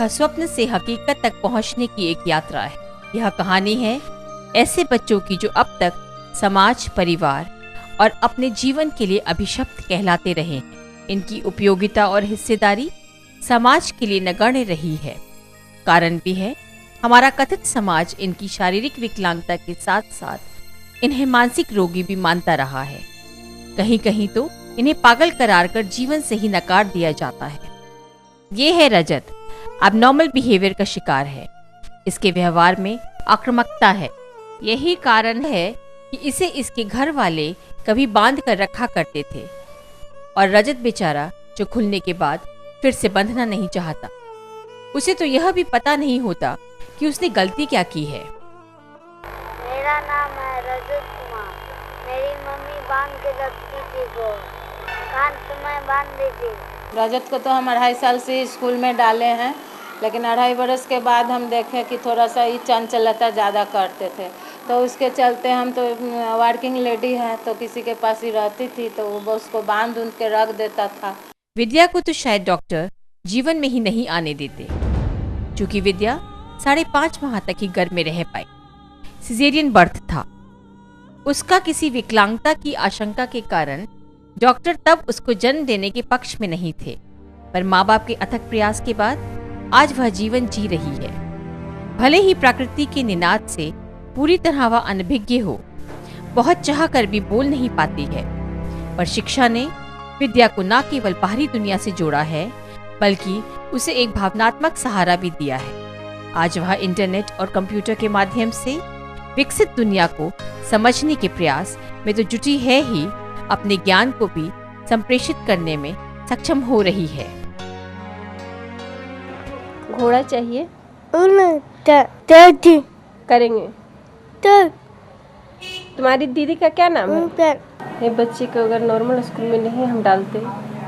यह स्वप्न से हकीकत तक पहुंचने की एक यात्रा है। यह कहानी है ऐसे बच्चों की जो अब तक समाज, परिवार और अपने जीवन के लिए अभिशप्त कहलाते रहे हैं। इनकी उपयोगिता और हिस्सेदारी समाज के लिए नगण्य रही है। कारण भी है हमारा कथित समाज इनकी शारीरिक विकलांगता के साथ साथ इन्हें मानसिक रोगी भी मानता रहा है। कहीं कहीं तो इन्हें पागल करार कर जीवन से ही नकार दिया जाता है। ये है रजत, एबनॉर्मल बिहेवियर का शिकार है। इसके व्यवहार में आक्रामकता है। यही कारण है कि इसे इसके घर वाले कभी बांध कर रखा करते थे और रजत बेचारा जो खुलने के बाद फिर से बंधना नहीं चाहता। उसे तो यह भी पता नहीं होता कि उसने गलती क्या की है। मेरा नाम है रजत कुमार। मेरी मम्मी बांध के रखती थी को कान तो मैं बांध देती। रजत को तो हम 2.5 साल से स्कूल में डाले हैं, लेकिन 2.5 बरस के बाद हम देखें कि थोड़ा सा ही चंचलता ज़्यादा करते थे, तो उसके चलते हम तो वर्किंग लेडी हैं तो किसी के पास ही रहती थी, तो वो उसको बांध उन के रख देता था। विद्या को तो शायद डॉक्टर जीवन में ही नहीं आने देते, क्योंकि विद्या 5.5 माह तक ही घर में रह पाई। सिजेरियन बर्थ था। उसका किसी विकलांगता की आशंका के कारण डॉक्टर तब उसको जन्म देने के पक्ष में नहीं थे, पर माँ बाप के अथक प्रयास के बाद आज वह जीवन जी रही है। भले ही प्रकृति के निनाद से पूरी तरह वह अनभिज्ञ हो, बहुत चाह कर भी बोल नहीं पाती है, पर शिक्षा ने विद्या को न केवल बाहरी दुनिया से जोड़ा है, बल्कि उसे एक भावनात्मक सहारा भी दिया है। आज वह इंटरनेट और कंप्यूटर के माध्यम से विकसित दुनिया को समझने के प्रयास में तो जुटी है ही, अपने ज्ञान को भी संप्रेषित करने में सक्षम हो रही है। घोड़ा चाहिए करेंगे। तुम्हारी दीदी का क्या नाम है? ये बच्चे को अगर नॉर्मल स्कूल में नहीं हम डालते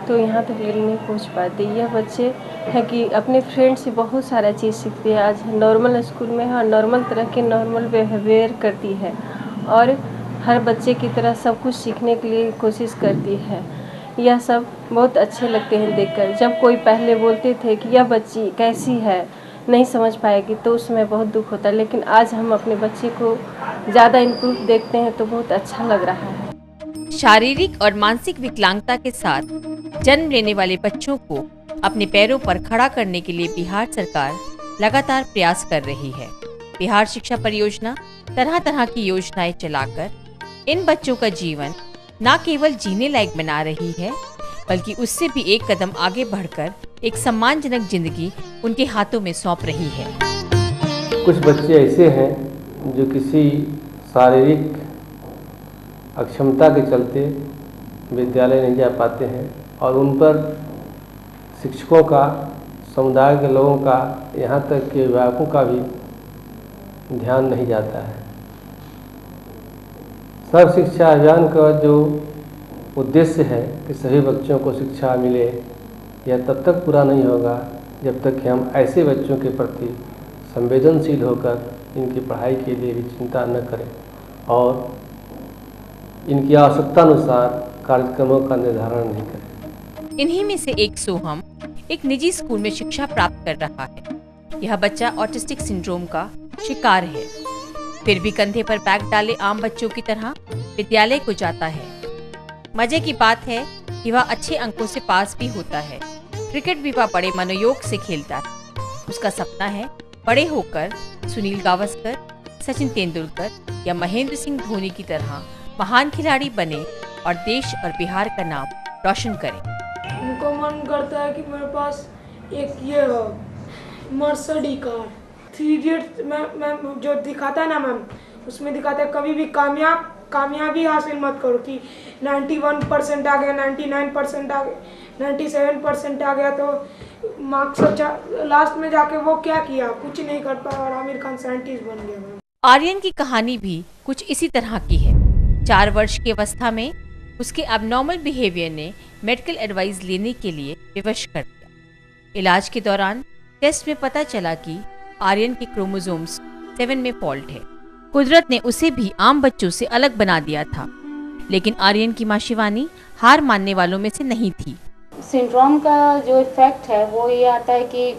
तो यहाँ तक लेकर नहीं पहुँच पाते। यह बच्चे है कि अपने फ्रेंड से बहुत सारा चीज़ सीखते हैं। आज नॉर्मल स्कूल में है और नॉर्मल तरह के नॉर्मल बिहेवियर करती है और हर बच्चे की तरह सब कुछ सीखने के लिए कोशिश करती है। यह सब बहुत अच्छे लगते हैं देखकर। जब कोई पहले बोलते थे कि यह बच्ची कैसी है, नहीं समझ पाएगी, तो उसमें बहुत दुख होता है, लेकिन आज हम अपने बच्चे को ज़्यादा इम्प्रूव देखते हैं तो बहुत अच्छा लग रहा है। शारीरिक और मानसिक विकलांगता के साथ जन्म लेने वाले बच्चों को अपने पैरों पर खड़ा करने के लिए बिहार सरकार लगातार प्रयास कर रही है। बिहार शिक्षा परियोजना तरह तरह की योजनाएं चलाकर इन बच्चों का जीवन न केवल जीने लायक बना रही है, बल्कि उससे भी एक कदम आगे बढ़कर एक सम्मानजनक जिंदगी उनके हाथों में सौंप रही है। कुछ बच्चे ऐसे हैं जो किसी शारीरिक अक्षमता के चलते विद्यालय नहीं जा पाते हैं और उन पर शिक्षकों का, समुदाय के लोगों का, यहाँ तक कि अभिभावकों का भी ध्यान नहीं जाता है। सर्व शिक्षा अभियान का जो उद्देश्य है कि सभी बच्चों को शिक्षा मिले, यह तब तक पूरा नहीं होगा जब तक कि हम ऐसे बच्चों के प्रति संवेदनशील होकर इनकी पढ़ाई के लिए भी चिंता न करें और इनकी आवश्यकता अनुसार कार्यक्रमों का निर्धारण नहीं करें। इन्हीं में से एक सोहम एक निजी स्कूल में शिक्षा प्राप्त कर रहा है। यह बच्चा ऑटिस्टिक सिंड्रोम का शिकार है, फिर भी कंधे पर बैग डाले आम बच्चों की तरह विद्यालय को जाता है। मजे की बात है कि वह अच्छे अंकों से पास भी होता है। क्रिकेट भी वह बड़े मनोयोग से खेलता है। उसका सपना है बड़े होकर सुनील गावस्कर, सचिन तेंदुलकर या महेंद्र सिंह धोनी की तरह महान खिलाड़ी बने और देश और बिहार का नाम रोशन करें। उनको मन करता है कि मेरे पास एक ये मर्सिडीज कार 3 इडियट्स में जो दिखाता है ना मैम, उसमें दिखाता है कभी भी कामयाबी हासिल मत करो कि 91% आ गया, 99% आ गया, 97% आ गया तो मार्क्स लास्ट में जाके वो क्या किया, कुछ नहीं कर पाया और आमिर खान साइंटिस्ट बन गया। मैम आर्यन की कहानी भी कुछ इसी तरह की है। 4 वर्ष की अवस्था में उसके एबनॉर्मल बिहेवियर ने मेडिकल एडवाइस लेने के लिए विवश कर दिया। इलाज के दौरान टेस्ट में पता चला कि आर्यन के क्रोमोसोम्स 7 में फॉल्ट है। कुदरत ने उसे भी आम बच्चों से अलग बना दिया था, लेकिन आर्यन की माँ शिवानी हार मानने वालों में से नहीं थी। सिंड्रोम का जो इफ़ेक्ट है वो ये आता है कि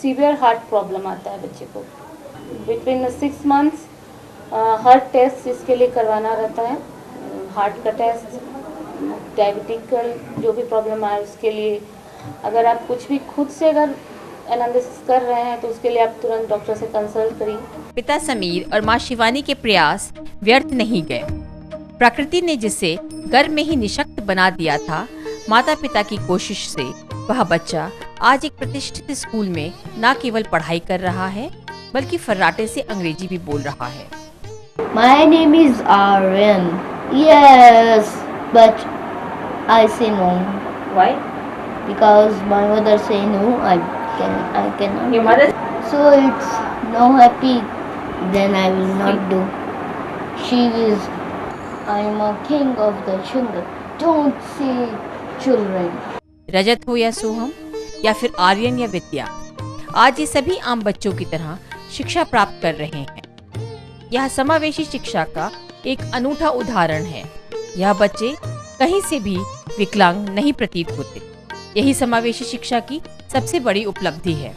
सीवियर हार्ट प्रॉब्लम आता है बच्चे को। बिटवीन 6 मंथ्स हार्ट टेस्ट इसके लिए करवाना रहता है, हार्ट का टेस्ट, डायबिटिकल जो भी प्रॉब्लम आए उसके लिए। अगर आप कुछ भी खुद से अगर एनालिसिस कर रहे हैं तो उसके लिए आप तुरंत डॉक्टर से कंसल्ट करिए। पिता समीर और माँ शिवानी के प्रयास व्यर्थ नहीं गए। प्रकृति ने जिसे गर्भ में ही निशक्त बना दिया था, माता पिता की कोशिश से वह बच्चा आज एक प्रतिष्ठित स्कूल में न केवल पढ़ाई कर रहा है बल्कि फर्राटे से अंग्रेजी भी बोल रहा है। My name is Aryan. Yes, but I say no. Why? Because my mother say no. I cannot. Your mother? So it's no happy. Then I will not do. She is. I am a king of the children. Don't say children. रजत हो या सोहम या फिर आर्यन या विद्या, आज ये सभी आम बच्चों की तरह शिक्षा प्राप्त कर रहे हैं। यह समावेशी शिक्षा का एक अनूठा उदाहरण है। यह बच्चे कहीं से भी विकलांग नहीं प्रतीत होते। यही समावेशी शिक्षा की सबसे बड़ी उपलब्धि है।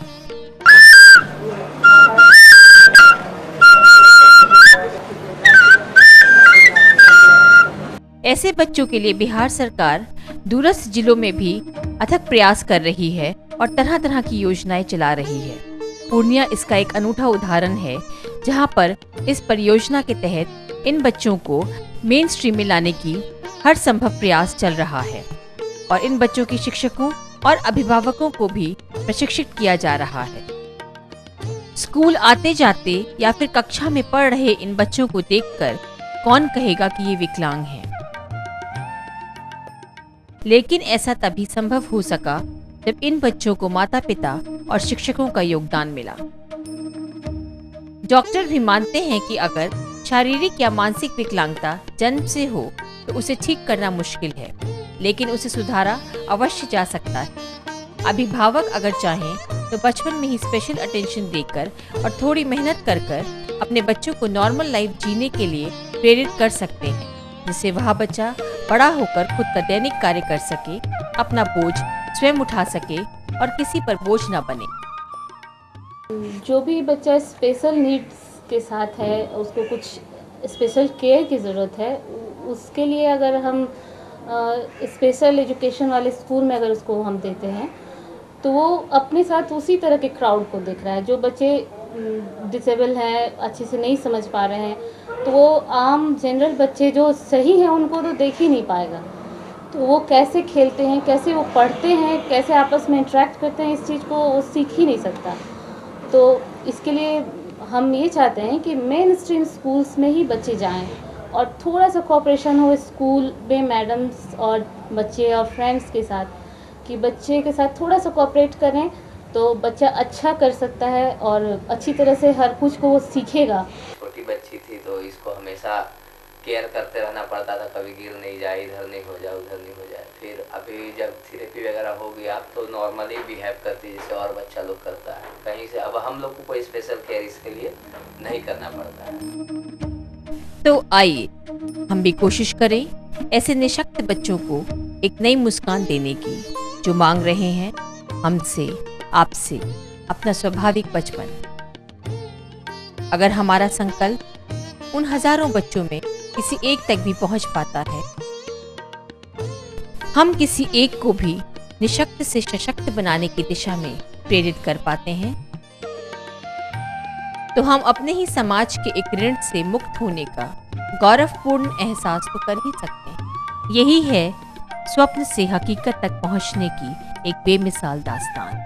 ऐसे बच्चों के लिए बिहार सरकार दूरस्थ जिलों में भी अथक प्रयास कर रही है और तरह तरह की योजनाएं चला रही है। पूर्णिया इसका एक अनूठा उदाहरण है, जहां पर इस परियोजना के तहत इन बच्चों को मेन स्ट्रीम में लाने की हर संभव प्रयास चल रहा है और इन बच्चों के शिक्षकों और अभिभावकों को भी प्रशिक्षित किया जा रहा है। स्कूल आते जाते या फिर कक्षा में पढ़ रहे इन बच्चों को देखकर कौन कहेगा कि ये विकलांग हैं? लेकिन ऐसा तभी संभव हो सका जब इन बच्चों को माता पिता और शिक्षकों का योगदान मिला। डॉक्टर भी मानते हैं कि अगर शारीरिक या मानसिक विकलांगता जन्म से हो तो उसे ठीक करना मुश्किल है, लेकिन उसे सुधारा अवश्य जा सकता है। अभिभावक अगर चाहें तो बचपन में ही स्पेशल अटेंशन देकर और थोड़ी मेहनत कर अपने बच्चों को नॉर्मल लाइफ जीने के लिए प्रेरित कर सकते हैं, जिससे वह बच्चा बड़ा होकर खुद का दैनिक कार्य कर सके, अपना बोझ स्वयं उठा सके और किसी पर बोझ न बने। जो भी बच्चा स्पेशल नीड्स के साथ है, उसको कुछ स्पेशल केयर की ज़रूरत है, उसके लिए अगर हम स्पेशल एजुकेशन वाले स्कूल में अगर उसको हम देते हैं तो वो अपने साथ उसी तरह के क्राउड को देख रहा है। जो बच्चे डिसेबल हैं, अच्छे से नहीं समझ पा रहे हैं, तो वो आम जनरल बच्चे जो सही हैं उनको तो देख ही नहीं पाएगा। तो वो कैसे खेलते हैं, कैसे वो पढ़ते हैं, कैसे आपस में इंटरेक्ट करते हैं, इस चीज़ को वो सीख ही नहीं सकता। तो इसके लिए हम ये चाहते हैं कि मेन स्ट्रीम स्कूल्स में ही बच्चे जाएं और थोड़ा सा कोऑपरेशन हो स्कूल में मैडम्स और बच्चे और फ्रेंड्स के साथ, कि बच्चे के साथ थोड़ा सा कोऑपरेट करें तो बच्चा अच्छा कर सकता है और अच्छी तरह से हर कुछ को वो सीखेगा। छोटी बच्ची थी तो इसको हमेशा केयर करते रहना पड़ता था, कभी गिर नहीं जाए, इधर नहीं हो जाए, उधर नहीं हो जाए। फिर अभी जब थेरेपी वगैरह हो गया तो नॉर्मली बिहेव करती है जैसे और बच्चा लोग करता है कहीं से। अब हम लोग को कोई स्पेशल केयर इसके लिए नहीं करना पड़ता है। तो आइए हम भी कोशिश करें ऐसे निशक्त बच्चों को एक नई मुस्कान देने की, जो मांग रहे हैं हमसे, आपसे अपना स्वाभाविक बचपन। अगर हमारा संकल्प उन हजारों बच्चों में किसी एक तक भी पहुंच पाता है, हम किसी एक को भी निशक्त से सशक्त बनाने की दिशा में प्रेरित कर पाते हैं, तो हम अपने ही समाज के एक ऋण से मुक्त होने का गौरवपूर्ण एहसास तो कर ही सकते हैं। यही है स्वप्न से हकीकत तक पहुंचने की एक बेमिसाल दास्तान।